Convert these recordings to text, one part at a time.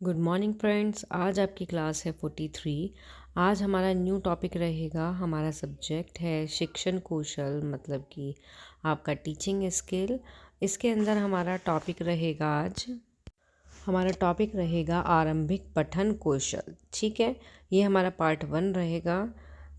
Good morning friends. आज आपकी class है 43। आज हमारा न्यू टॉपिक रहेगा। हमारा सब्जेक्ट है शिक्षण कौशल, मतलब कि आपका टीचिंग स्किल। इसके अंदर हमारा टॉपिक रहेगा आरंभिक पठन कौशल। ठीक है, ये हमारा पार्ट 1 रहेगा।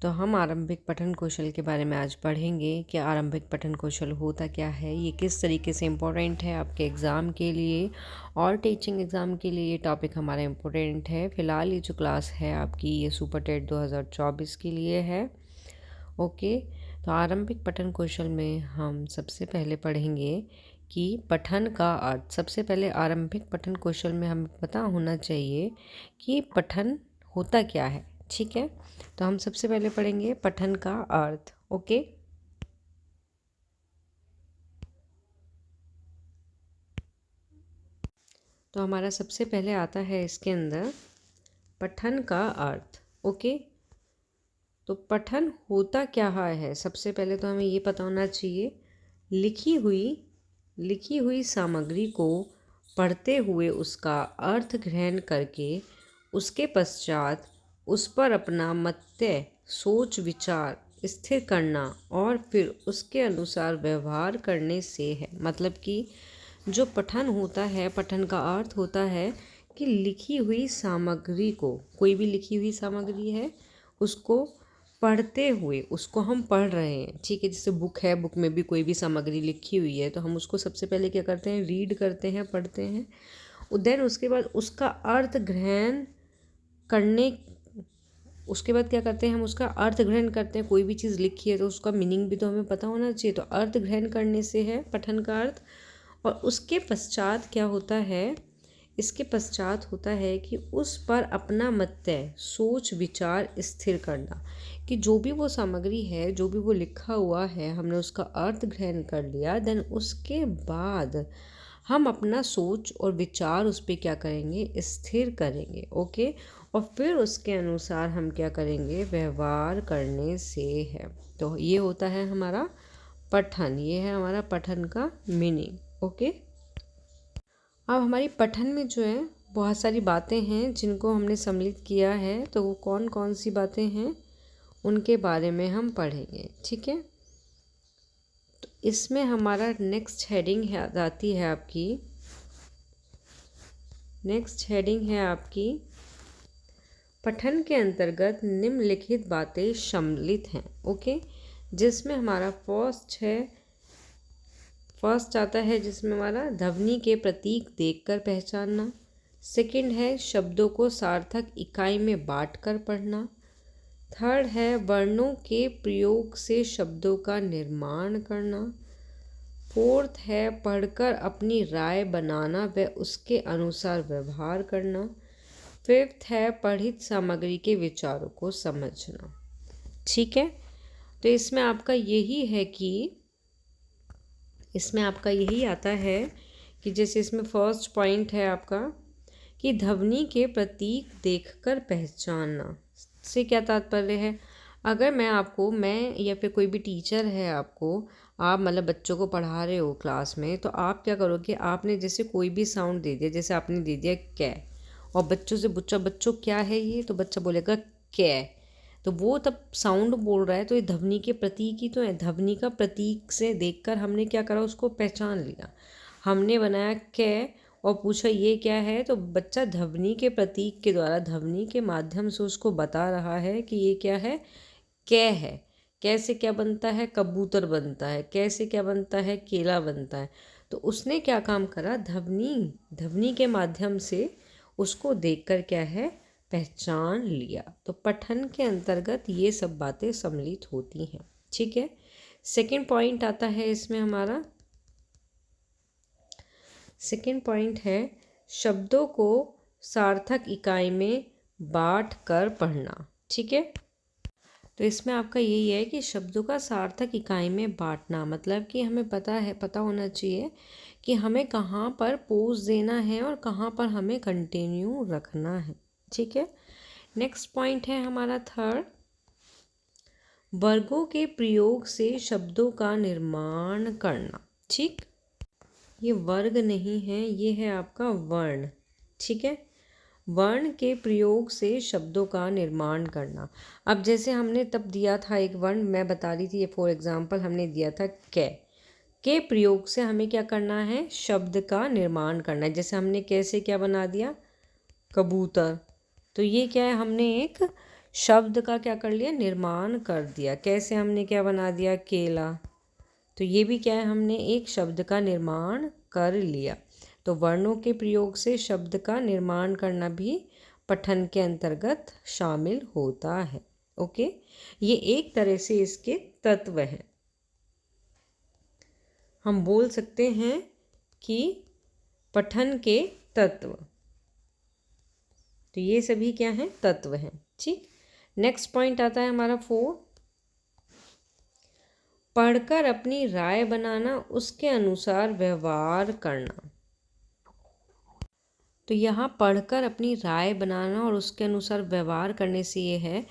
तो हम आरंभिक पठन कौशल के बारे में आज पढ़ेंगे कि आरंभिक पठन कौशल होता क्या है, ये किस तरीके से इम्पोर्टेंट है आपके एग्ज़ाम के लिए और टीचिंग एग्ज़ाम के लिए। ये टॉपिक हमारा इम्पोर्टेंट है। फ़िलहाल ये जो क्लास है आपकी, ये सुपर टेट 2024 के लिए है। ओके, तो आरंभिक पठन कौशल में हम सबसे पहले पढ़ेंगे कि पठन का अर्थ। सबसे पहले आरंभिक पठन कौशल में हमें पता होना चाहिए कि पठन होता क्या है। ठीक है, तो हम सबसे पहले पढ़ेंगे पठन का अर्थ। ओके, तो हमारा सबसे पहले आता है इसके अंदर पठन का अर्थ। ओके, तो पठन होता क्या है, सबसे पहले तो हमें ये पता होना चाहिए लिखी हुई सामग्री को पढ़ते हुए उसका अर्थ ग्रहण करके उसके पश्चात उस पर अपना मत्य सोच विचार स्थिर करना और फिर उसके अनुसार व्यवहार करने से है। मतलब कि जो पठन होता है, पठन का अर्थ होता है कि लिखी हुई सामग्री को, कोई भी लिखी हुई सामग्री है उसको पढ़ते हुए, उसको हम पढ़ रहे हैं। ठीक है, जैसे बुक है, बुक में भी कोई भी सामग्री लिखी हुई है तो हम उसको सबसे पहले क्या करते हैं, रीड करते हैं, पढ़ते हैं। देन उसके बाद उसका अर्थ ग्रहण करने उसके बाद क्या करते हैं, हम उसका अर्थ ग्रहण करते हैं। कोई भी चीज़ लिखी है तो उसका मीनिंग भी तो हमें पता होना चाहिए। तो अर्थ ग्रहण करने से है पठन का अर्थ। और उसके पश्चात क्या होता है, इसके पश्चात होता है कि उस पर अपना मत्य सोच विचार स्थिर करना। कि जो भी वो सामग्री है, जो भी वो लिखा हुआ है, हमने उसका अर्थ ग्रहण कर लिया। देन उसके बाद हम अपना सोच और विचार उस पर क्या करेंगे, स्थिर करेंगे। ओके, और फिर उसके अनुसार हम क्या करेंगे, व्यवहार करने से है। तो ये होता है हमारा पठन, ये है हमारा पठन का मीनिंग। ओके, अब हमारी पठन में जो है बहुत सारी बातें हैं जिनको हमने सम्मिलित किया है। तो वो कौन कौन सी बातें हैं उनके बारे में हम पढ़ेंगे। ठीक है, तो इसमें हमारा नेक्स्ट हेडिंग आती है आपकी, पठन के अंतर्गत निम्नलिखित बातें सम्मिलित हैं। ओके, जिसमें हमारा फर्स्ट आता है जिसमें हमारा ध्वनि के प्रतीक देखकर पहचानना। सेकंड है शब्दों को सार्थक इकाई में बांटकर पढ़ना। थर्ड है वर्णों के प्रयोग से शब्दों का निर्माण करना। फोर्थ है पढ़कर अपनी राय बनाना व उसके अनुसार व्यवहार करना। फिफ्थ है पढ़ित सामग्री के विचारों को समझना। ठीक है, तो इसमें आपका यही आता है कि जैसे इसमें फर्स्ट पॉइंट है आपका कि ध्वनि के प्रतीक देखकर पहचानना से क्या तात्पर्य है। अगर मैं या फिर कोई भी टीचर है, आप मतलब बच्चों को पढ़ा रहे हो क्लास में, तो आप क्या करोगे, आपने जैसे कोई भी साउंड दे दिया, जैसे आपने दे दिया कै, और बच्चों से पूछा बच्चों क्या है ये, तो बच्चा बोलेगा कै। तो वो तब साउंड बोल रहा है, तो ये ध्वनि के प्रतीक ही तो है। ध्वनि का प्रतीक से देखकर हमने क्या करा, उसको पहचान लिया। हमने बनाया कै और पूछा ये क्या है, तो बच्चा ध्वनि के प्रतीक के द्वारा, ध्वनि के माध्यम से उसको बता रहा है कि ये क्या है, कै है। कैसे क्या बनता है, कबूतर बनता है। कैसे क्या बनता है, केला बनता है। तो उसने क्या काम करा, ध्वनि के माध्यम से उसको देखकर क्या है, पहचान लिया। तो पठन के अंतर्गत ये सब बातें सम्मिलित होती हैं। ठीक है, सेकंड पॉइंट आता है इसमें हमारा, सेकंड पॉइंट है शब्दों को सार्थक इकाई में बांट कर पढ़ना। ठीक है, तो इसमें आपका यही है कि शब्दों का सार्थक इकाई में बांटना, मतलब कि हमें पता होना चाहिए कि हमें कहाँ पर पोज देना है और कहाँ पर हमें कंटिन्यू रखना है। ठीक है, नेक्स्ट पॉइंट है हमारा थर्ड, वर्गों के प्रयोग से शब्दों का निर्माण करना। ठीक, ये वर्ग नहीं है, ये है आपका वर्ण। ठीक है, वर्ण के प्रयोग से शब्दों का निर्माण करना। अब जैसे हमने तब दिया था एक वर्ण, मैं बता रही थी, ये फॉर एग्जाम्पल हमने दिया था कै के प्रयोग से हमें क्या करना है, शब्द का निर्माण करना है। जैसे हमने कैसे क्या बना दिया, कबूतर, तो ये क्या है, हमने एक शब्द का क्या कर लिया, निर्माण कर दिया। कैसे हमने क्या बना दिया, केला, तो ये भी क्या है, हमने एक शब्द का निर्माण कर लिया। तो वर्णों के प्रयोग से शब्द का निर्माण करना भी पठन के अंतर्गत शामिल होता है। ओके, ये एक तरह से इसके तत्व हैं। हम बोल सकते हैं कि पठन के तत्व, तो ये सभी क्या हैं, तत्व हैं। ठीक, नेक्स्ट पॉइंट आता है हमारा 4, पढ़कर अपनी राय बनाना, उसके अनुसार व्यवहार करना। तो यहाँ पढ़कर अपनी राय बनाना और उसके अनुसार व्यवहार करने से ये है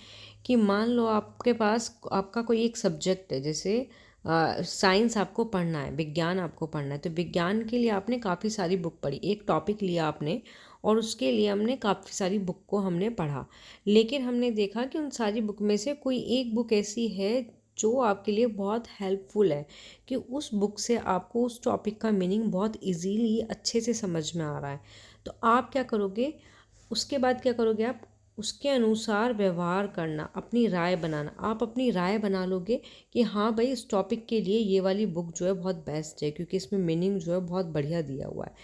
कि मान लो आपके पास आपका कोई एक सब्जेक्ट है, जैसे साइंस आपको पढ़ना है, विज्ञान आपको पढ़ना है, तो विज्ञान के लिए आपने काफ़ी सारी बुक पढ़ी, एक टॉपिक लिया आपने और उसके लिए हमने काफ़ी सारी बुक को हमने पढ़ा, लेकिन हमने देखा कि उन सारी बुक में से कोई एक बुक ऐसी है जो आपके लिए बहुत हेल्पफुल है, कि उस बुक से आपको उस टॉपिक का मीनिंग बहुत इजीली अच्छे से समझ में आ रहा है। तो आप क्या करोगे, उसके बाद क्या करोगे, आप उसके अनुसार व्यवहार करना, अपनी राय बनाना। आप अपनी राय बना लोगे कि हाँ भाई, इस टॉपिक के लिए ये वाली बुक जो है बहुत बेस्ट है, क्योंकि इसमें मीनिंग जो है बहुत बढ़िया दिया हुआ है।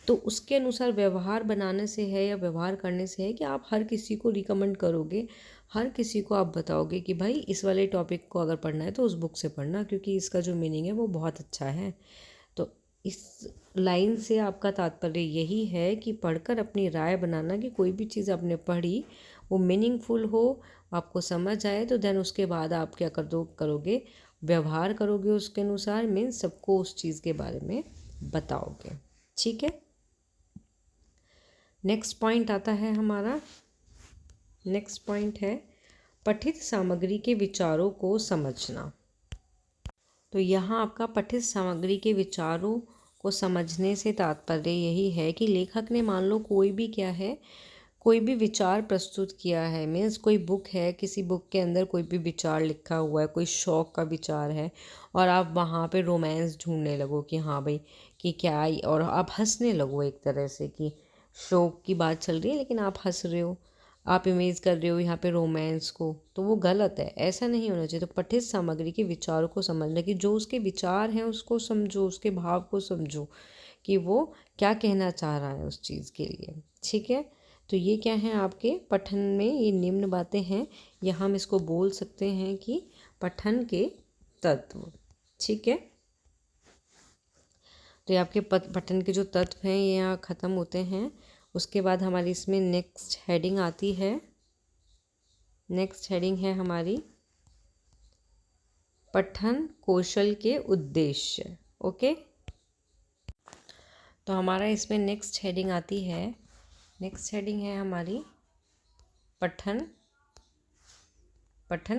तो उसके अनुसार व्यवहार बनाने से है या व्यवहार करने से है कि आप हर किसी को रिकमेंड करोगे, हर किसी को आप बताओगे कि भाई इस वाले टॉपिक को अगर पढ़ना है तो उस बुक से पढ़ना, क्योंकि इसका जो मीनिंग है वो बहुत अच्छा है। तो इस लाइन से आपका तात्पर्य यही है कि पढ़कर अपनी राय बनाना, कि कोई भी चीज़ आपने पढ़ी वो मीनिंगफुल हो, आपको समझ आए, तो देन उसके बाद आप क्या करोगे, व्यवहार करोगे उसके अनुसार, मीन्स सबको उस चीज़ के बारे में बताओगे। ठीक है, नेक्स्ट पॉइंट आता है हमारा, नेक्स्ट पॉइंट है पठित सामग्री के विचारों को समझना। तो यहाँ आपका पठित सामग्री के विचारों को समझने से तात्पर्य यही है कि लेखक ने मान लो कोई भी क्या है, कोई भी विचार प्रस्तुत किया है, मीन्स कोई बुक है, किसी बुक के अंदर कोई भी विचार लिखा हुआ है, कोई शौक का विचार है, और आप वहाँ पे रोमांस ढूंढने लगो कि हाँ भाई कि क्या, और आप हंसने लगो एक तरह से कि शौक की बात चल रही है लेकिन आप हंस रहे हो, आप इमेज कर रहे हो यहाँ पे रोमांस को, तो वो गलत है, ऐसा नहीं होना चाहिए। तो पठित सामग्री के विचारों को समझना, कि जो उसके विचार हैं उसको समझो, उसके भाव को समझो कि वो क्या कहना चाह रहा है उस चीज़ के लिए। ठीक है, तो ये क्या है आपके पठन में, ये निम्न बातें हैं, या हम इसको बोल सकते हैं कि पठन के तत्व। ठीक है, तो ये आपके पठन के जो तत्व हैं ये यहाँ ख़त्म होते हैं। उसके बाद हमारी इसमें नेक्स्ट हेडिंग आती है, नेक्स्ट हेडिंग है हमारी पठन कौशल के उद्देश्य। ओके, तो हमारा इसमें नेक्स्ट हेडिंग आती है, नेक्स्ट हेडिंग है हमारी पठन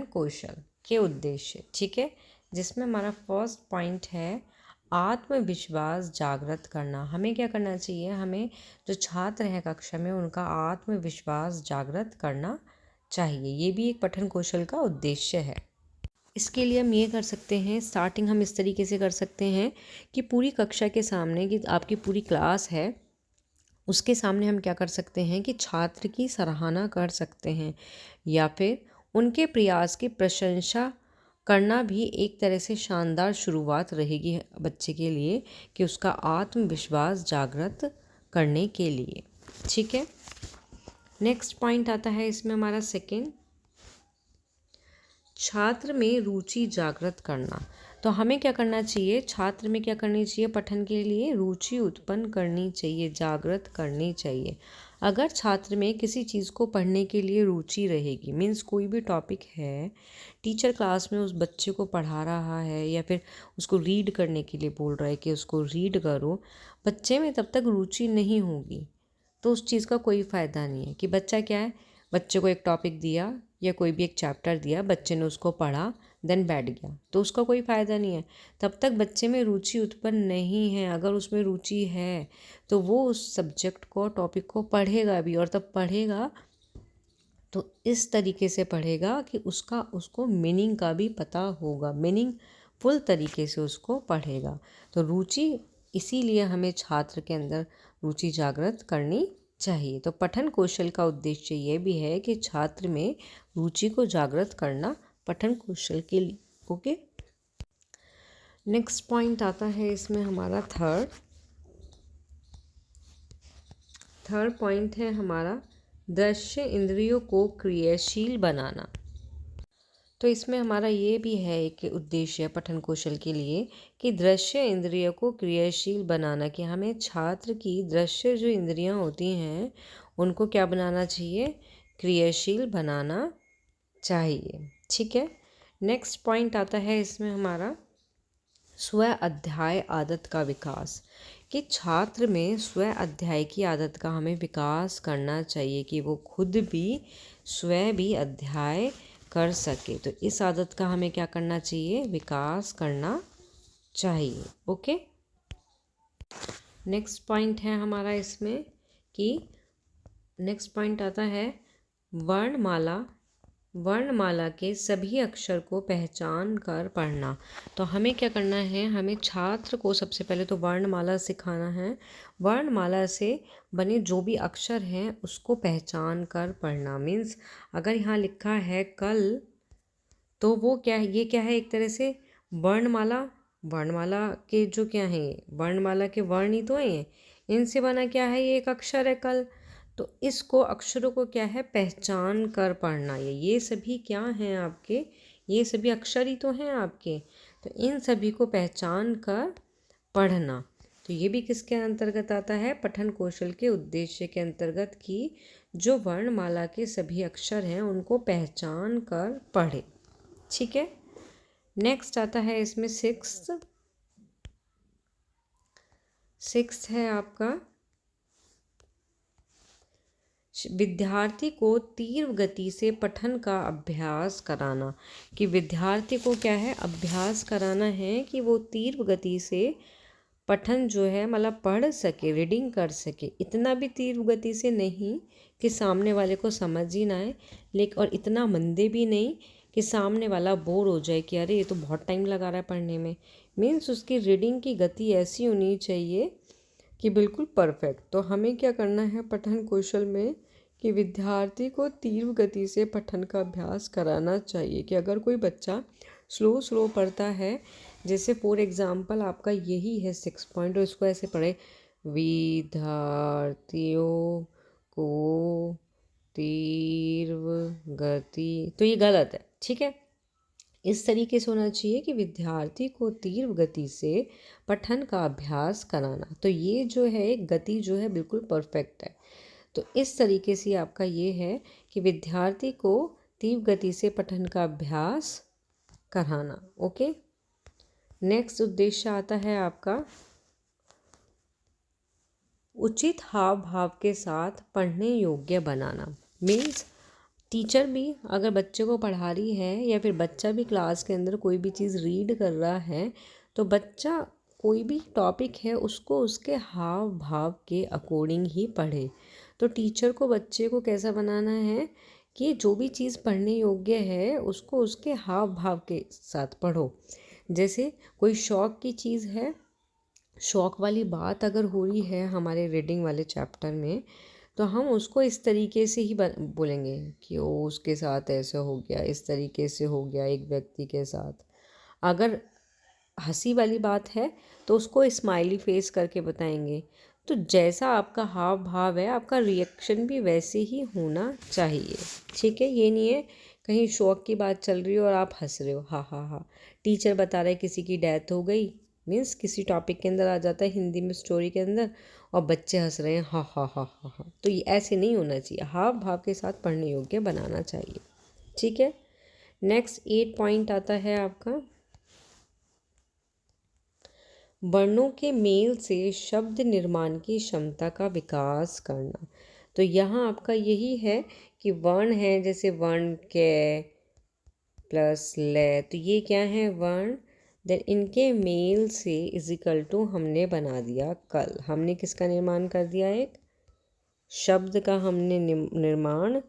कौशल के उद्देश्य। ठीक है, जिसमें हमारा फर्स्ट पॉइंट है आत्मविश्वास जागृत करना। हमें क्या करना चाहिए, हमें जो छात्र हैं कक्षा में उनका आत्मविश्वास जागृत करना चाहिए। ये भी एक पठन कौशल का उद्देश्य है। इसके लिए हम ये कर सकते हैं, स्टार्टिंग हम इस तरीके से कर सकते हैं कि पूरी कक्षा के सामने, कि आपकी पूरी क्लास है उसके सामने हम क्या कर सकते हैं कि छात्र की सराहना कर सकते हैं, या फिर उनके प्रयास की प्रशंसा करना भी एक तरह से शानदार शुरुआत रहेगी बच्चे के लिए, कि उसका आत्मविश्वास जागृत करने के लिए। ठीक है, नेक्स्ट पॉइंट आता है इसमें हमारा सेकंड, छात्र में रुचि जागृत करना। तो हमें क्या करना चाहिए, छात्र में क्या करनी चाहिए, पठन के लिए रुचि उत्पन्न करनी चाहिए, जागृत करनी चाहिए। अगर छात्र में किसी चीज़ को पढ़ने के लिए रुचि रहेगी, मीन्स कोई भी टॉपिक है, टीचर क्लास में उस बच्चे को पढ़ा रहा है या फिर उसको रीड करने के लिए बोल रहा है कि उसको रीड करो, बच्चे में तब तक रुचि नहीं होगी तो उस चीज़ का कोई फ़ायदा नहीं है। कि बच्चा क्या है, बच्चे को एक टॉपिक दिया या कोई भी एक चैप्टर दिया, बच्चे ने उसको पढ़ा, देन बैठ गया, तो उसका कोई फ़ायदा नहीं है। तब तक बच्चे में रुचि उत्पन्न नहीं है। अगर उसमें रुचि है तो वो उस सब्जेक्ट को, टॉपिक को पढ़ेगा भी, और तब पढ़ेगा तो इस तरीके से पढ़ेगा कि उसको मीनिंग का भी पता होगा, मीनिंग फुल तरीके से उसको पढ़ेगा। तो रुचि, इसीलिए हमें छात्र के अंदर रुचि जागृत करनी चाहिए। तो पठन कौशल का उद्देश्य ये भी है कि छात्र में रुचि को जागृत करना पठन कौशल के लिए। ओके, नेक्स्ट पॉइंट आता है इसमें हमारा थर्ड पॉइंट है हमारा दृश्य इंद्रियों को क्रियाशील बनाना। तो इसमें हमारा ये भी है एक उद्देश्य पठन कौशल के लिए कि दृश्य इंद्रियों को क्रियाशील बनाना, कि हमें छात्र की दृश्य जो इंद्रियां होती हैं उनको क्या बनाना चाहिए, क्रियाशील बनाना चाहिए। ठीक है, नेक्स्ट पॉइंट आता है इसमें हमारा स्व अध्याय आदत का विकास, कि छात्र में स्व अध्याय की आदत का हमें विकास करना चाहिए कि वो खुद भी स्वयं भी अध्याय कर सके। तो इस आदत का हमें क्या करना चाहिए, विकास करना चाहिए। ओके, नेक्स्ट पॉइंट है हमारा इसमें कि नेक्स्ट पॉइंट आता है वर्णमाला के सभी अक्षर को पहचान कर पढ़ना। तो हमें क्या करना है, हमें छात्र को सबसे पहले तो वर्णमाला सिखाना है। वर्णमाला से बने जो भी अक्षर हैं उसको पहचान कर पढ़ना। मीन्स अगर यहाँ लिखा है कल, तो वो क्या है, ये क्या है, एक तरह से वर्णमाला के जो क्या है, वर्णमाला के वर्ण ही तो हैं, इनसे बना क्या है, ये एक अक्षर है कल। तो इसको अक्षरों को क्या है, पहचान कर पढ़ना। ये सभी क्या हैं आपके, ये सभी अक्षर ही तो हैं आपके। तो इन सभी को पहचान कर पढ़ना, तो ये भी किसके अंतर्गत आता है, पठन कौशल के उद्देश्य के अंतर्गत, कि जो वर्णमाला के सभी अक्षर हैं उनको पहचान कर पढ़े। ठीक है, नेक्स्ट आता है इसमें सिक्स्थ है आपका विद्यार्थी को तीव्र गति से पठन का अभ्यास कराना। कि विद्यार्थी को क्या है, अभ्यास कराना है कि वो तीव्र गति से पठन जो है मतलब पढ़ सके, रीडिंग कर सके। इतना भी तीव्र गति से नहीं कि सामने वाले को समझ ही ना आए, लेकिन और इतना मंदे भी नहीं कि सामने वाला बोर हो जाए कि अरे ये तो बहुत टाइम लगा रहा है पढ़ने में। मीन्स उसकी रीडिंग की गति ऐसी होनी चाहिए कि बिल्कुल परफेक्ट। तो हमें क्या करना है पठन कौशल में, कि विद्यार्थी को तीव्र गति से पठन का अभ्यास कराना चाहिए। कि अगर कोई बच्चा स्लो पढ़ता है, जैसे फॉर एग्ज़ाम्पल आपका यही है 6 पॉइंट, और इसको ऐसे पढ़े, विद्यार्थियों को तीव्र गति, तो ये गलत है। ठीक है, इस तरीके से होना चाहिए कि विद्यार्थी को तीव्र गति से पठन का अभ्यास कराना। तो ये जो है गति जो है बिल्कुल परफेक्ट है। तो इस तरीके से आपका ये है कि विद्यार्थी को तीव्र गति से पठन का अभ्यास कराना। ओके, नेक्स्ट उद्देश्य आता है आपका उचित हाव भाव के साथ पढ़ने योग्य बनाना। मीन्स टीचर भी अगर बच्चे को पढ़ा रही है या फिर बच्चा भी क्लास के अंदर कोई भी चीज़ रीड कर रहा है, तो बच्चा कोई भी टॉपिक है उसको उसके हाव भाव के अकॉर्डिंग ही पढ़े। तो टीचर को बच्चे को कैसा बनाना है कि जो भी चीज़ पढ़ने योग्य है उसको उसके हाव भाव के साथ पढ़ो। जैसे कोई शौक की चीज़ है, शौक वाली बात अगर हो रही है हमारे रीडिंग वाले चैप्टर में, तो हम उसको इस तरीके से ही बोलेंगे कि ओ उसके साथ ऐसा हो गया, इस तरीके से हो गया एक व्यक्ति के साथ। अगर हंसी वाली बात है तो उसको स्माइली फेस करके बताएंगे। तो जैसा आपका हाव भाव है आपका रिएक्शन भी वैसे ही होना चाहिए। ठीक है, ये नहीं है कहीं शौक की बात चल रही हो और आप हंस रहे हो, हाँ हाँ हाँ। टीचर बता रहे किसी की डेथ हो गई, मीन्स किसी टॉपिक के अंदर आ जाता है हिंदी में स्टोरी के अंदर, और बच्चे हंस रहे हैं, हाँ हाँ हाँ हाँ हाँ। तो ये ऐसे नहीं होना चाहिए, हाव भाव के साथ पढ़ने योग्य बनाना चाहिए। ठीक है, नेक्स्ट 8 पॉइंट आता है आपका वर्णों के मेल से शब्द निर्माण की क्षमता का विकास करना। तो यहाँ आपका यही है कि वर्ण है, जैसे वर्ण के, प्लस ले, तो ये क्या है वर्ण। देन इनके मेल से इज इक्वल टू हमने बना दिया कल, हमने किसका निर्माण कर दिया, एक शब्द का हमने निर्माण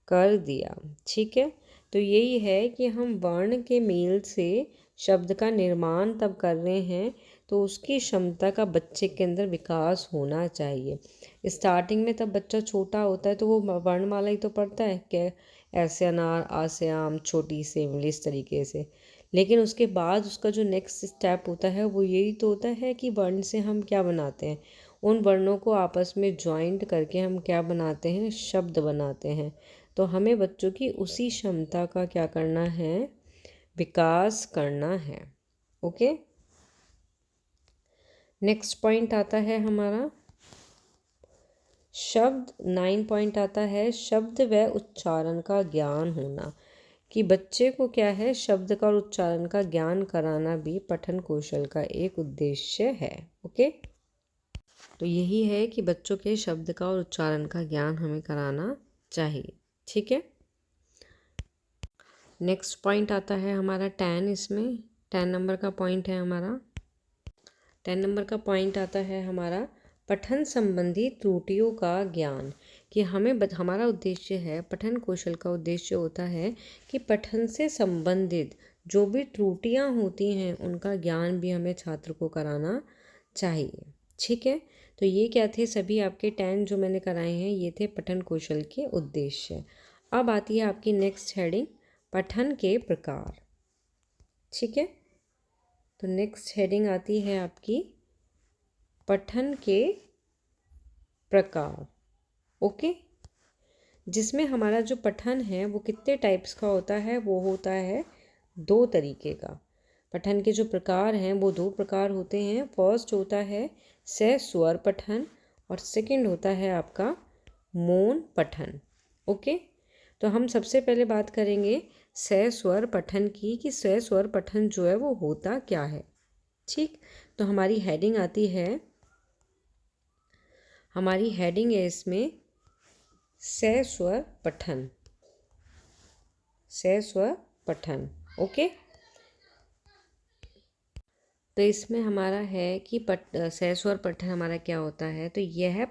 कर दिया। ठीक है, तो यही है कि हम वर्ण के मेल से शब्द का निर्माण तब कर रहे हैं तो उसकी क्षमता का बच्चे के अंदर विकास होना चाहिए। स्टार्टिंग में तब बच्चा छोटा होता है तो वो वर्णमाला ही तो पढ़ता है, क्या ऐसे अनार, आ से आम, छोटी से इमली, इस तरीके से। लेकिन उसके बाद उसका जो नेक्स्ट स्टेप होता है वो यही तो होता है कि वर्ण से हम क्या बनाते हैं, उन वर्णों को आपस में ज्वाइंट करके हम क्या बनाते हैं, शब्द बनाते हैं। तो हमें बच्चों की उसी क्षमता का क्या करना है, विकास करना है। ओके, नेक्स्ट पॉइंट आता है हमारा शब्द 9 पॉइंट आता है शब्द व उच्चारण का ज्ञान होना, कि बच्चे को क्या है, शब्द का और उच्चारण का ज्ञान कराना भी पठन कौशल का एक उद्देश्य है। ओके, तो यही है कि बच्चों के शब्द का और उच्चारण का ज्ञान हमें कराना चाहिए। ठीक है, नेक्स्ट पॉइंट आता है हमारा 10, इसमें 10 नंबर का पॉइंट है हमारा। 10 नंबर का पॉइंट आता है हमारा पठन संबंधी त्रुटियों का ज्ञान, कि हमारा उद्देश्य है, पठन कौशल का उद्देश्य होता है कि पठन से संबंधित जो भी त्रुटियां होती हैं उनका ज्ञान भी हमें छात्र को कराना चाहिए। ठीक है, तो ये क्या थे, सभी आपके 10 जो मैंने कराए हैं ये थे पठन कौशल के उद्देश्य। अब आती है आपकी नेक्स्ट हेडिंग, पठन के प्रकार। ठीक है, तो नेक्स्ट हेडिंग आती है आपकी पठन के प्रकार। ओके, जिसमें हमारा जो पठन है वो कितने टाइप्स का होता है, वो होता है 2 तरीके का। पठन के जो प्रकार हैं वो 2 प्रकार होते हैं। फर्स्ट होता है सस्वर पठन और सेकंड होता है आपका मौन पठन। ओके, तो हम सबसे पहले बात करेंगे सस्वर पठन की, कि सस्वर पठन जो है वो होता क्या है। ठीक, तो हमारी हेडिंग आती है, हमारी हेडिंग है इसमें सस्वर पठन, सस्वर पठन। ओके, तो इसमें हमारा है कि सस्वर पठन हमारा क्या होता है, तो यह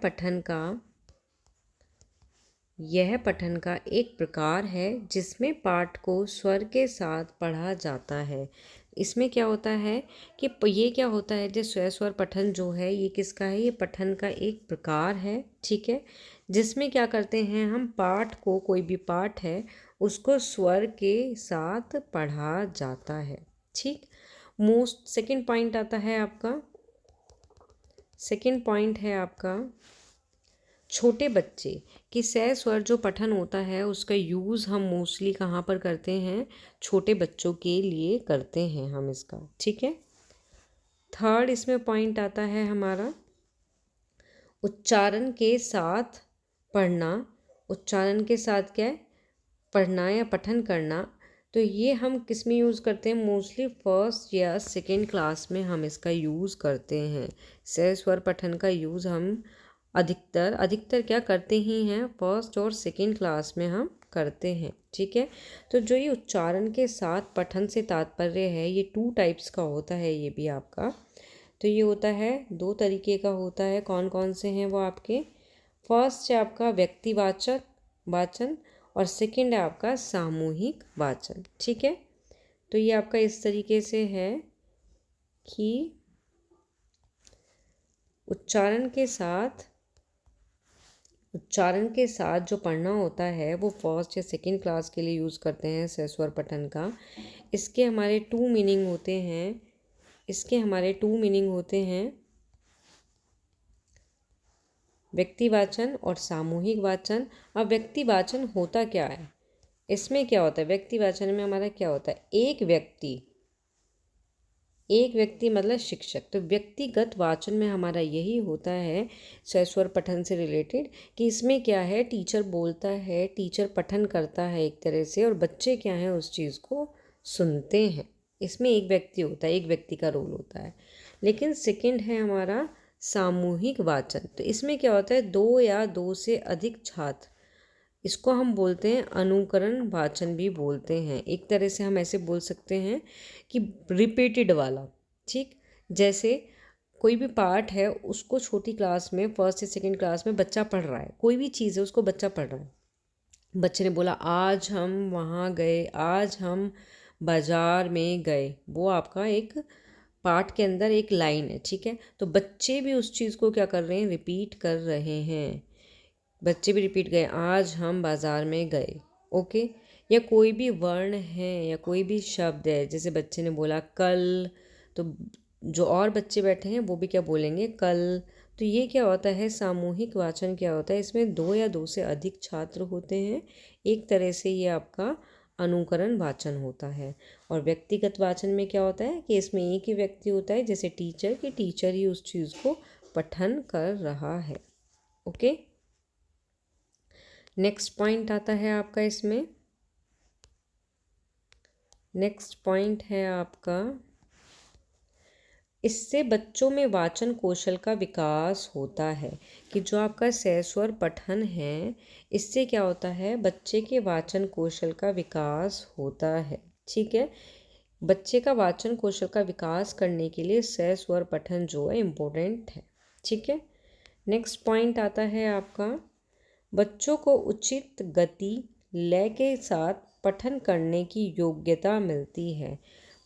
पठन का एक प्रकार है जिसमें पाठ को स्वर के साथ पढ़ा जाता है। इसमें क्या होता है कि ये क्या होता है, जो सस्वर पठन जो है ये किसका है, ये पठन का एक प्रकार है। ठीक है, जिसमें क्या करते हैं हम, पाठ को, कोई भी पाठ है उसको स्वर के साथ पढ़ा जाता है। ठीक, सेकंड पॉइंट आता है आपका, सेकंड पॉइंट है आपका छोटे बच्चे कि सस्वर जो पठन होता है उसका यूज़ हम मोस्टली कहाँ पर करते हैं, छोटे बच्चों के लिए करते हैं हम इसका। ठीक है, थर्ड इसमें पॉइंट आता है हमारा उच्चारण के साथ पढ़ना। उच्चारण के साथ क्या है, पढ़ना या पठन करना। तो ये हम किस में यूज़ करते हैं, मोस्टली फर्स्ट या सेकेंड क्लास में हम इसका यूज़ करते हैं। सस्वर पठन का यूज़ हम अधिकतर क्या करते ही हैं, फर्स्ट और सेकेंड क्लास में हम करते हैं। ठीक है, तो जो ये उच्चारण के साथ पठन से तात्पर्य है ये 2 टाइप्स का होता है, ये भी आपका, तो ये होता है 2 तरीके का होता है। कौन कौन से हैं वो आपके, फर्स्ट है आपका व्यक्तिवाचक वाचन और सेकंड है आपका सामूहिक वाचन। ठीक है, तो ये आपका इस तरीके से है कि उच्चारण के साथ जो पढ़ना होता है वो फर्स्ट या सेकंड क्लास के लिए यूज़ करते हैं सस्वर पठन का। इसके हमारे 2 मीनिंग होते हैं, व्यक्तिवाचन और सामूहिक वाचन। अब व्यक्तिवाचन होता क्या है, इसमें क्या होता है, व्यक्तिवाचन में हमारा क्या होता है, एक व्यक्ति मतलब शिक्षक। तो व्यक्तिगत वाचन में हमारा यही होता है सस्वर पठन से रिलेटेड, कि इसमें क्या है, टीचर बोलता है, टीचर पठन करता है एक तरह से, और बच्चे क्या हैं उस चीज़ को सुनते हैं। इसमें एक व्यक्ति होता है, एक व्यक्ति का रोल होता है। लेकिन सेकंड है हमारा सामूहिक वाचन, तो इसमें क्या होता है, 2 या 2 से अधिक छात्र इसको हम बोलते हैं अनुकरण वाचन भी बोलते हैं। एक तरह से हम ऐसे बोल सकते हैं कि रिपीटेड वाला। ठीक, जैसे कोई भी पार्ट है उसको छोटी क्लास में, फर्स्ट या सेकंड क्लास में बच्चा पढ़ रहा है, कोई भी चीज़ है उसको बच्चा पढ़ रहा है। बच्चे ने बोला आज हम वहाँ गए, आज हम बाजार में गए, वो आपका एक पाठ के अंदर एक लाइन है। ठीक है, तो बच्चे भी उस चीज़ को क्या कर रहे हैं, रिपीट कर रहे हैं। बच्चे भी रिपीट गए, आज हम बाजार में गए। ओके, या कोई भी वर्ण है या कोई भी शब्द है, जैसे बच्चे ने बोला कल, तो जो और बच्चे बैठे हैं वो भी क्या बोलेंगे, कल। तो ये क्या होता है, सामूहिक वाचन क्या होता है, इसमें दो या दो से अधिक छात्र होते हैं। एक तरह से ये आपका अनुकरण वाचन होता है। और व्यक्तिगत वाचन में क्या होता है कि इसमें एक ही व्यक्ति होता है, जैसे टीचर, कि टीचर ही उस चीज़ को पठन कर रहा है। ओके, नेक्स्ट पॉइंट आता है आपका इसमें, नेक्स्ट पॉइंट है आपका, इससे बच्चों में वाचन कौशल का विकास होता है। कि जो आपका सहस्वर पठन है, इससे क्या होता है, बच्चे के वाचन कौशल का विकास होता है। ठीक है, बच्चे का वाचन कौशल का विकास करने के लिए सहस्वर पठन जो है इम्पोर्टेंट है। ठीक है, नेक्स्ट पॉइंट आता है आपका, बच्चों को उचित गति लय के साथ पठन करने की योग्यता मिलती है।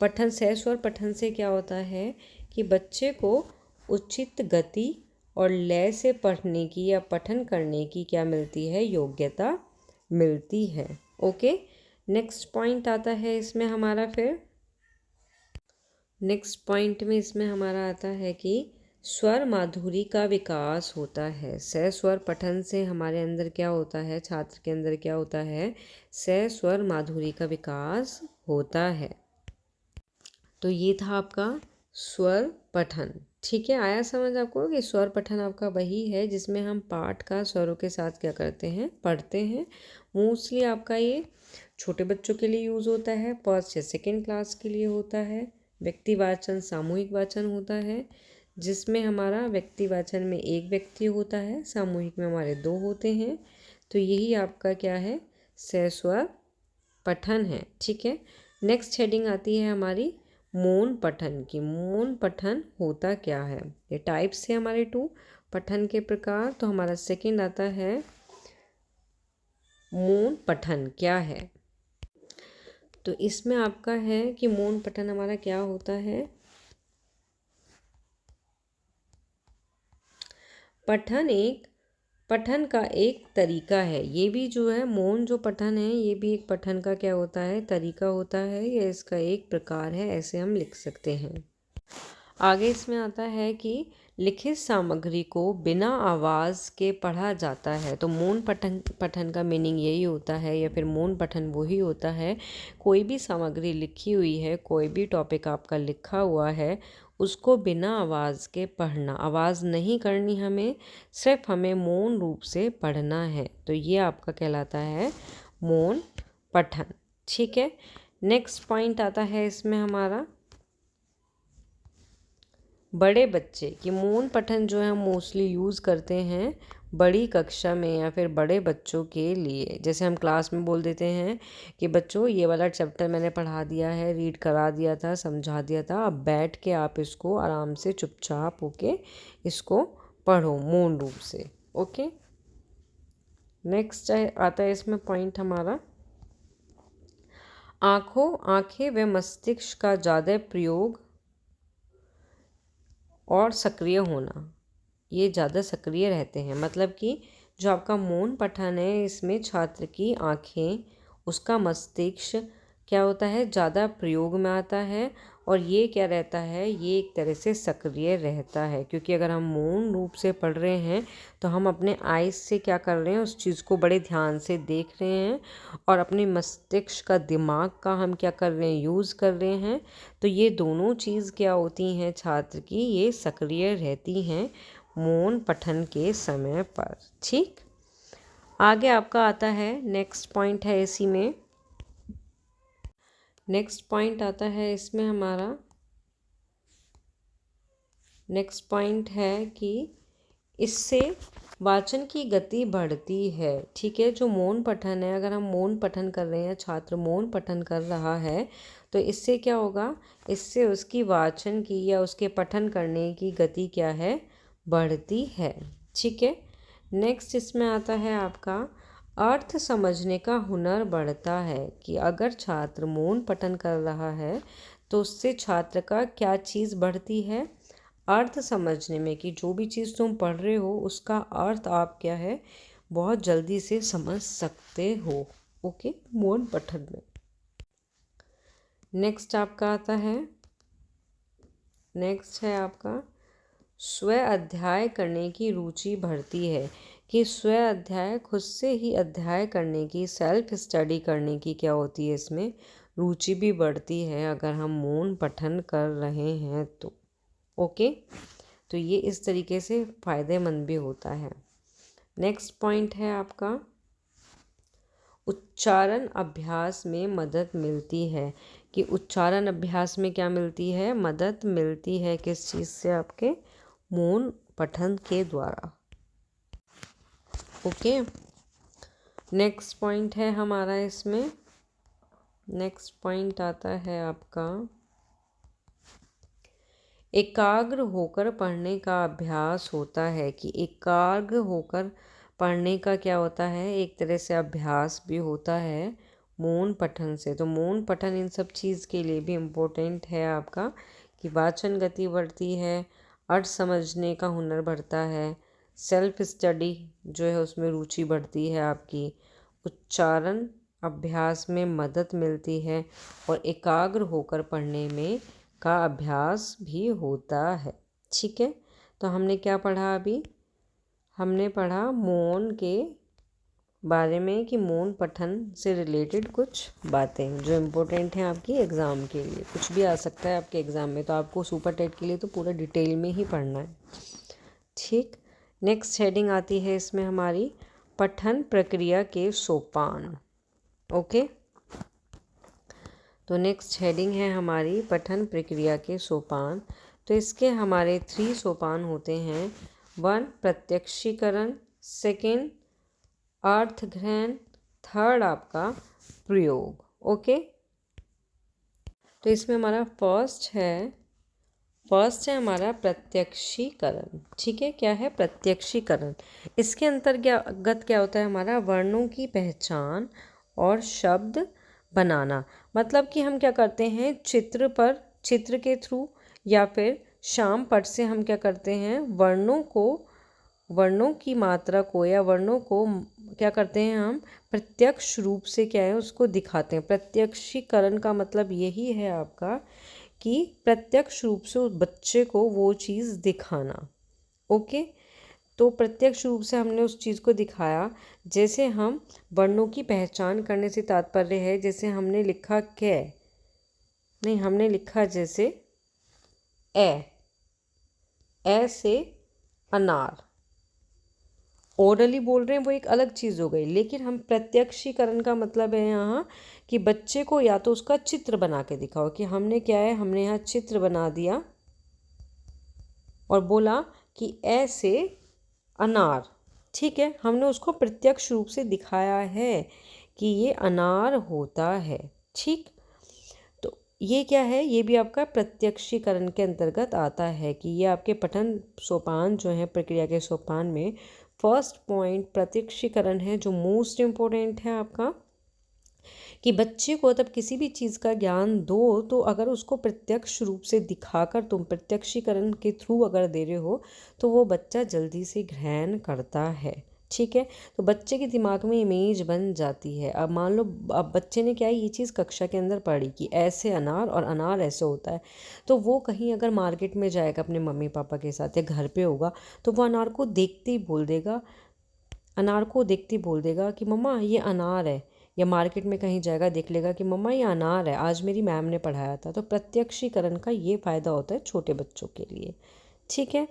पठन, सहस्वर पठन से क्या होता है कि बच्चे को उचित गति और लय से पढ़ने की या पठन करने की क्या मिलती है, योग्यता मिलती है। ओके, नेक्स्ट पॉइंट आता है इसमें हमारा, फिर नेक्स्ट पॉइंट में इसमें हमारा आता है कि स्वर माधुरी का विकास होता है। सहस्वर पठन से हमारे अंदर क्या होता है, छात्र के अंदर क्या होता है, सहस्वर माधुरी का विकास होता है। तो ये था आपका स्वर पठन। ठीक है, आया समझ आपको कि स्वर पठन आपका वही है जिसमें हम पाठ का स्वरों के साथ क्या करते हैं, पढ़ते हैं। मोस्टली आपका ये छोटे बच्चों के लिए यूज़ होता है, फर्स्ट या सेकेंड क्लास के लिए होता है। व्यक्ति वाचन सामूहिक वाचन होता है, जिसमें हमारा व्यक्ति वाचन में एक व्यक्ति होता है, सामूहिक में हमारे दो होते हैं। तो यही आपका क्या है, सहस्वर पठन है। ठीक है, नेक्स्ट हेडिंग आती है हमारी मौन पठन की। मौन पठन होता क्या है, ये टाइप्स है हमारे 2 पठन के प्रकार। तो हमारा सेकंड आता है मौन पठन क्या है। तो इसमें आपका है कि मौन पठन हमारा क्या होता है, पठन का एक तरीका है। ये भी जो है मौन जो पठन है, ये भी एक पठन का क्या होता है, तरीका होता है, या इसका एक प्रकार है, ऐसे हम लिख सकते हैं। आगे इसमें आता है कि लिखित सामग्री को बिना आवाज़ के पढ़ा जाता है। तो मौन पठन का मीनिंग यही होता है, या फिर मौन पठन वही होता है, कोई भी सामग्री लिखी हुई है, कोई भी टॉपिक आपका लिखा हुआ है, उसको बिना आवाज़ के पढ़ना। आवाज़ नहीं करनी हमें, सिर्फ हमें मौन रूप से पढ़ना है। तो ये आपका कहलाता है मौन पठन। ठीक है, नेक्स्ट पॉइंट आता है इसमें हमारा बड़े बच्चे की। मौन पठन जो है हम मोस्टली यूज़ करते हैं बड़ी कक्षा में या फिर बड़े बच्चों के लिए। जैसे हम क्लास में बोल देते हैं कि बच्चों ये वाला चैप्टर मैंने पढ़ा दिया है, रीड करा दिया था, समझा दिया था, अब बैठ के आप इसको आराम से चुपचाप होके इसको पढ़ो मौन रूप से। ओके, नेक्स्ट आता है इसमें पॉइंट हमारा आँखें व मस्तिष्क का ज़्यादा प्रयोग और सक्रिय होना। ये ज़्यादा सक्रिय रहते हैं, मतलब कि जो आपका मौन पठन है, इसमें छात्र की आँखें, उसका मस्तिष्क क्या होता है, ज़्यादा प्रयोग में आता है। और ये क्या रहता है, ये एक तरह से सक्रिय रहता है, क्योंकि अगर हम मौन रूप से पढ़ रहे हैं तो हम अपने आइज़ से क्या कर रहे हैं, उस चीज़ को बड़े ध्यान से देख रहे हैं, और अपने मस्तिष्क का, दिमाग का हम क्या कर रहे हैं, यूज़ कर रहे हैं। तो ये दोनों चीज़ क्या होती हैं छात्र की, ये सक्रिय रहती हैं मौन पठन के समय पर। ठीक, आगे आपका आता है नेक्स्ट पॉइंट है इसी में, नेक्स्ट पॉइंट आता है इसमें हमारा, नेक्स्ट पॉइंट है कि इससे वाचन की गति बढ़ती है। ठीक है, जो मौन पठन है, अगर हम मौन पठन कर रहे हैं, छात्र मौन पठन कर रहा है, तो इससे क्या होगा, इससे उसकी वाचन की या उसके पठन करने की गति क्या है, बढ़ती है। ठीक है, नेक्स्ट इसमें आता है आपका अर्थ समझने का हुनर बढ़ता है, कि अगर छात्र मौन पठन कर रहा है तो उससे छात्र का क्या चीज़ बढ़ती है, अर्थ समझने में, कि जो भी चीज़ तुम पढ़ रहे हो उसका अर्थ आप क्या है, बहुत जल्दी से समझ सकते हो। ओके, मौन पठन में। नेक्स्ट आपका आता है, नेक्स्ट है आपका स्व अध्याय करने की रुचि बढ़ती है, कि स्व अध्याय, खुद से ही अध्याय करने की, सेल्फ स्टडी करने की क्या होती है, इसमें रुचि भी बढ़ती है अगर हम मौन पठन कर रहे हैं तो। ओके, तो ये इस तरीके से फ़ायदेमंद भी होता है। नेक्स्ट पॉइंट है आपका उच्चारण अभ्यास में मदद मिलती है, कि उच्चारण अभ्यास में क्या मिलती है, मदद मिलती है, किस चीज़ से, आपके मौन पठन के द्वारा। ओके, नेक्स्ट पॉइंट है हमारा इसमें, नेक्स्ट पॉइंट आता है आपका एकाग्र होकर पढ़ने का अभ्यास होता है, कि एकाग्र होकर पढ़ने का क्या होता है, एक तरह से अभ्यास भी होता है मौन पठन से। तो मौन पठन इन सब चीज़ के लिए भी इम्पोर्टेंट है आपका, कि वाचन गति बढ़ती है, अर्थ समझने का हुनर बढ़ता है, सेल्फ स्टडी जो है उसमें रुचि बढ़ती है आपकी, उच्चारण अभ्यास में मदद मिलती है, और एकाग्र होकर पढ़ने में का अभ्यास भी होता है। ठीक है, तो हमने क्या पढ़ा अभी, हमने पढ़ा मौन के बारे में, कि मौन पठन से रिलेटेड कुछ बातें जो इम्पोर्टेंट हैं आपकी एग्ज़ाम के लिए। कुछ भी आ सकता है आपके एग्ज़ाम में, तो आपको सुपर टेट के लिए तो पूरा डिटेल में ही पढ़ना है। ठीक, नेक्स्ट हेडिंग आती है इसमें हमारी पठन प्रक्रिया के सोपान। ओके, तो नेक्स्ट हेडिंग है हमारी पठन प्रक्रिया के सोपान। तो इसके हमारे 3 सोपान होते हैं। 1 प्रत्यक्षीकरण, 2 अर्थ ग्रहण, 3 आपका प्रयोग। ओके, तो इसमें हमारा फर्स्ट है हमारा प्रत्यक्षीकरण। ठीक है, क्या है प्रत्यक्षीकरण, इसके अंतर्गत क्या होता है हमारा वर्णों की पहचान और शब्द बनाना। मतलब कि हम क्या करते हैं, चित्र के थ्रू या फिर शाम पट से हम क्या करते हैं, वर्णों की मात्रा को या वर्णों को क्या करते हैं, हम प्रत्यक्ष रूप से क्या है उसको दिखाते हैं। प्रत्यक्षीकरण का मतलब यही है आपका, कि प्रत्यक्ष रूप से उस बच्चे को वो चीज़ दिखाना। ओके, तो प्रत्यक्ष रूप से हमने उस चीज़ को दिखाया। जैसे हम वर्णों की पहचान करने से तात्पर्य है, जैसे हमने लिखा हमने लिखा जैसे ए से अनार, ओरली बोल रहे हैं वो एक अलग चीज़ हो गई। लेकिन हम प्रत्यक्षीकरण का मतलब है यहाँ कि बच्चे को या तो उसका चित्र बना के दिखाओ, कि हमने क्या है, हमने यहाँ चित्र बना दिया और बोला कि ऐसे अनार। ठीक है, हमने उसको प्रत्यक्ष रूप से दिखाया है कि ये अनार होता है। ठीक, तो ये क्या है, ये भी आपका प्रत्यक्षीकरण के अंतर्गत आता है, कि ये आपके पठन सोपान जो है, प्रक्रिया के सोपान में फर्स्ट पॉइंट प्रत्यक्षीकरण है, जो मोस्ट इम्पोर्टेंट है आपका, कि बच्चे को तब किसी भी चीज़ का ज्ञान दो तो अगर उसको प्रत्यक्ष रूप से दिखाकर तुम प्रत्यक्षीकरण के थ्रू अगर दे रहे हो तो वो बच्चा जल्दी से ग्रहण करता है। ठीक है, तो बच्चे के दिमाग में इमेज बन जाती है। अब मान लो अब बच्चे ने क्या है, ये चीज़ कक्षा के अंदर पढ़ी कि ऐसे अनार और अनार ऐसे होता है, तो वो कहीं अगर मार्केट में जाएगा अपने मम्मी पापा के साथ या घर पे होगा, तो वो अनार को देखते ही बोल देगा, अनार को देखते ही बोल देगा कि मम्मा ये अनार है। या मार्केट में कहीं जाएगा, देख लेगा कि मम्मा ये अनार है, आज मेरी मैम ने पढ़ाया था। तो प्रत्यक्षीकरण का ये फ़ायदा होता है छोटे बच्चों के लिए। ठीक है,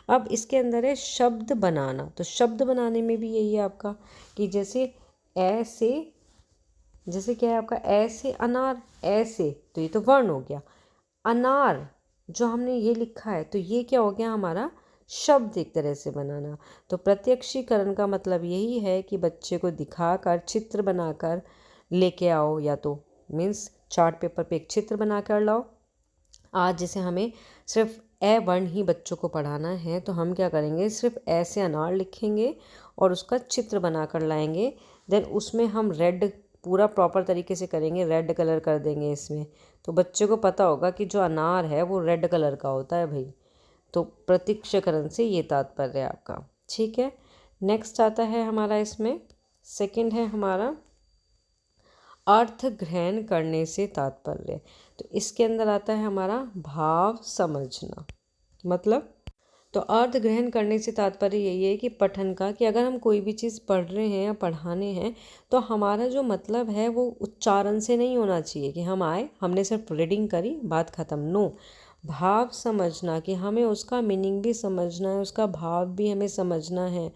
अब इसके अंदर है शब्द बनाना। तो शब्द बनाने में भी यही है आपका, कि जैसे ऐसे, जैसे क्या है आपका ऐसे अनार, ऐसे, तो ये तो वर्ण हो गया। अनार जो हमने ये लिखा है, तो ये क्या हो गया हमारा शब्द एक तरह से बनाना। तो प्रत्यक्षीकरण का मतलब यही है कि बच्चे को दिखाकर, चित्र बनाकर लेके आओ, या तो मीन्स चार्ट पेपर पे एक चित्र बना कर लाओ। आज जैसे हमें सिर्फ ए वर्ण ही बच्चों को पढ़ाना है, तो हम क्या करेंगे, सिर्फ ए से अनार लिखेंगे और उसका चित्र बना कर लाएंगे। देन उसमें हम रेड पूरा प्रॉपर तरीके से करेंगे, रेड कलर कर देंगे इसमें, तो बच्चे को पता होगा कि जो अनार है वो रेड कलर का होता है भाई। तो प्रत्यक्षीकरण से ये तात्पर्य है आपका। ठीक है, नेक्स्ट आता है हमारा इसमें सेकंड है हमारा अर्थ ग्रहण करने से तात्पर्य। तो इसके अंदर आता है हमारा भाव समझना। मतलब तो अर्थ ग्रहण करने से तात्पर्य यही है कि पठन का, कि अगर हम कोई भी चीज़ पढ़ रहे हैं या पढ़ाने हैं तो हमारा जो मतलब है वो उच्चारण से नहीं होना चाहिए कि हम आए, हमने सिर्फ रीडिंग करी, बात ख़त्म। नो, भाव समझना, कि हमें उसका मीनिंग भी समझना है, उसका भाव भी हमें समझना है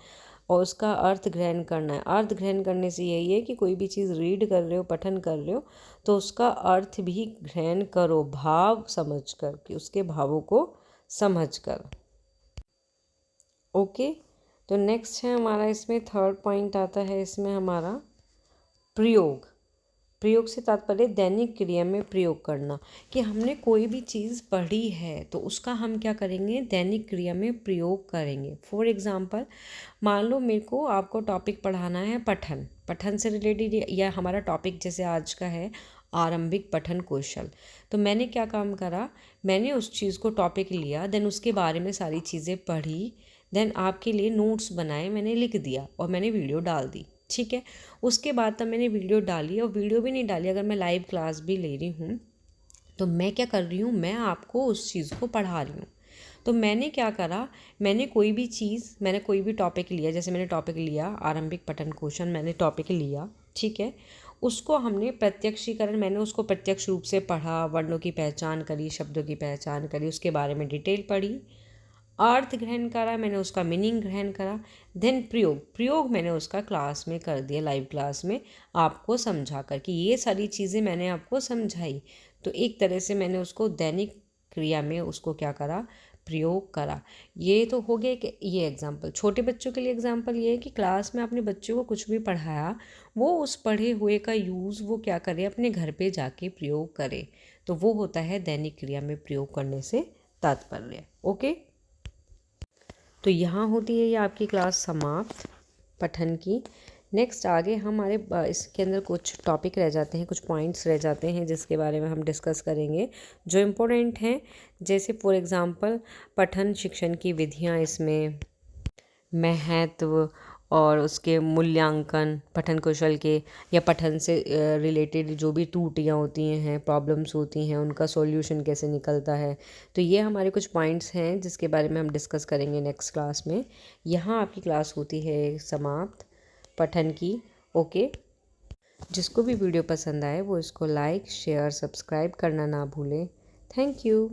और उसका अर्थ ग्रहण करना है। अर्थ ग्रहण करने से यही है कि कोई भी चीज़ रीड कर रहे हो, पठन कर रहे हो, तो उसका अर्थ भी ग्रहण करो, भाव समझ कर, कि उसके भावों को समझ कर। ओके, तो नेक्स्ट है हमारा इसमें थर्ड पॉइंट आता है इसमें हमारा प्रयोग। प्रयोग से तात्पर्य दैनिक क्रिया में प्रयोग करना, कि हमने कोई भी चीज़ पढ़ी है तो उसका हम क्या करेंगे, दैनिक क्रिया में प्रयोग करेंगे। फॉर एग्जांपल, मान लो मेरे को आपको टॉपिक पढ़ाना है पठन, पठन से रिलेटेड, या हमारा टॉपिक जैसे आज का है आरंभिक पठन कौशल। तो मैंने क्या काम करा, मैंने उस चीज़ को टॉपिक लिया, देन उसके बारे में सारी चीज़ें पढ़ी, देन आपके लिए नोट्स बनाए, मैंने लिख दिया और मैंने वीडियो डाल दी। ठीक है, उसके बाद तब मैंने वीडियो डाली, और वीडियो भी नहीं डाली, अगर मैं लाइव क्लास भी ले रही हूँ तो मैं क्या कर रही हूँ, मैं आपको उस चीज़ को पढ़ा रही हूँ। तो मैंने क्या करा, मैंने कोई भी चीज़, मैंने कोई भी टॉपिक लिया, जैसे मैंने टॉपिक लिया आरंभिक पठन कौशल, मैंने टॉपिक लिया, ठीक है, उसको हमने प्रत्यक्षीकरण, मैंने उसको प्रत्यक्ष रूप से पढ़ा, वर्णों की पहचान करी, शब्दों की पहचान करी, उसके बारे में डिटेल पढ़ी, अर्थ ग्रहण करा, मैंने उसका मीनिंग ग्रहण करा, देन प्रयोग, प्रयोग मैंने उसका क्लास में कर दिया, लाइव क्लास में आपको समझा कर, कि ये सारी चीज़ें मैंने आपको समझाई। तो एक तरह से मैंने उसको दैनिक क्रिया में उसको क्या करा, प्रयोग करा। ये तो हो गया कि ये एग्जाम्पल। छोटे बच्चों के लिए एग्जाम्पल ये है कि क्लास में आपने बच्चों को कुछ भी पढ़ाया, वो उस पढ़े हुए का यूज़ वो क्या करे, अपने घर पे जाके प्रयोग करे, तो वो होता है दैनिक क्रिया में प्रयोग करने से तात्पर्य। ओके, तो यहाँ होती है ये आपकी क्लास समाप्त पठन की। नेक्स्ट आगे हमारे इसके अंदर कुछ टॉपिक रह जाते हैं, कुछ पॉइंट्स रह जाते हैं जिसके बारे में हम डिस्कस करेंगे जो इम्पोर्टेंट हैं। जैसे फॉर एग्ज़ाम्पल पठन शिक्षण की विधियाँ, इसमें महत्व और उसके मूल्यांकन, पठन कौशल के या पठन से रिलेटेड जो भी त्रुटियाँ होती हैं, प्रॉब्लम्स होती हैं, उनका सॉल्यूशन कैसे निकलता है। तो ये हमारे कुछ पॉइंट्स हैं जिसके बारे में हम डिस्कस करेंगे नेक्स्ट क्लास में। यहाँ आपकी क्लास होती है समाप्त पठन की। ओके, जिसको भी वीडियो पसंद आए वो इसको लाइक, शेयर, सब्सक्राइब करना ना भूलें। Thank you.